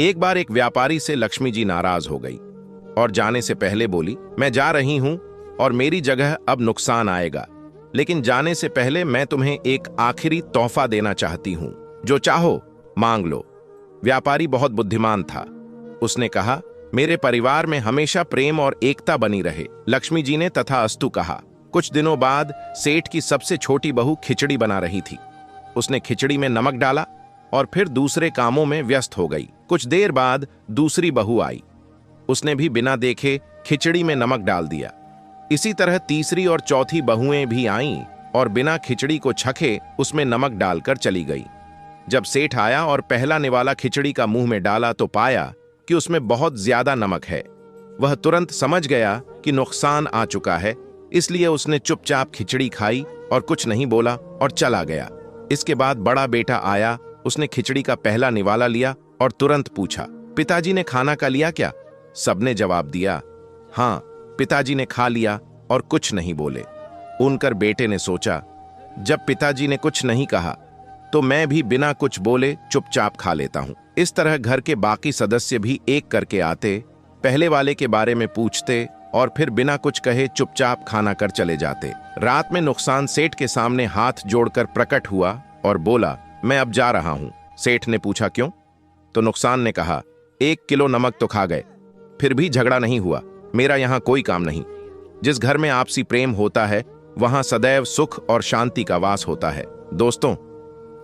एक बार एक व्यापारी से लक्ष्मी जी नाराज हो गई और जाने से पहले बोली, मैं जा रही हूं और मेरी जगह अब नुकसान आएगा, लेकिन जाने से पहले मैं तुम्हें एक आखिरी तोहफा देना चाहती हूं, जो चाहो मांग लो। व्यापारी बहुत बुद्धिमान था। उसने कहा, मेरे परिवार में हमेशा प्रेम और एकता बनी रहे। लक्ष्मी जी ने तथास्तु कहा। कुछ दिनों बाद सेठ की सबसे छोटी बहू खिचड़ी बना रही थी। उसने खिचड़ी में नमक डाला और फिर दूसरे कामों में व्यस्त हो गई। कुछ देर बाद दूसरी बहू आई। उसने भी बिना देखे खिचड़ी में नमक डाल दिया। इसी तरह तीसरी और चौथी बहुएं भी आईं और बिना खिचड़ी को छके उसमें नमक डालकर चली गई। जब सेठ आया और पहला निवाला खिचड़ी का मुंह में डाला तो पाया कि उसमें बहुत ज्यादा नमक है। वह तुरंत समझ गया कि नुकसान आ चुका है, इसलिए उसने चुपचाप खिचड़ी खाई और कुछ नहीं बोला और चला गया। इसके बाद बड़ा बेटा आया। उसने खिचड़ी का पहला निवाला लिया और तुरंत पूछा, पिताजी ने खाना का लिया क्या? सबने जवाब दिया, हाँ, पिताजी ने खा लिया और कुछ नहीं बोले। उनकर बेटे ने सोचा, जब पिताजी ने कुछ नहीं कहा तो मैं भी बिना कुछ बोले चुपचाप खा लेता हूं। इस तरह घर के बाकी सदस्य भी एक करके आते, पहले वाले के बारे में पूछते और फिर बिना कुछ कहे चुपचाप खाना कर चले जाते। रात में नुकसान सेठ के सामने हाथ जोड़कर प्रकट हुआ और बोला, मैं अब जा रहा हूं। सेठ ने पूछा, क्यों? तो नुकसान ने कहा, 1 किलो नमक तो खा गए, फिर भी झगड़ा नहीं हुआ। मेरा यहां कोई काम नहीं। जिस घर में आपसी प्रेम होता है वहां सदैव सुख और शांति का वास होता है। दोस्तों,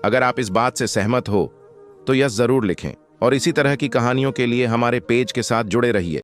अगर आप इस बात से सहमत हो तो यह जरूर लिखें और इसी तरह की कहानियों के लिए हमारे पेज के साथ जुड़े रहिए।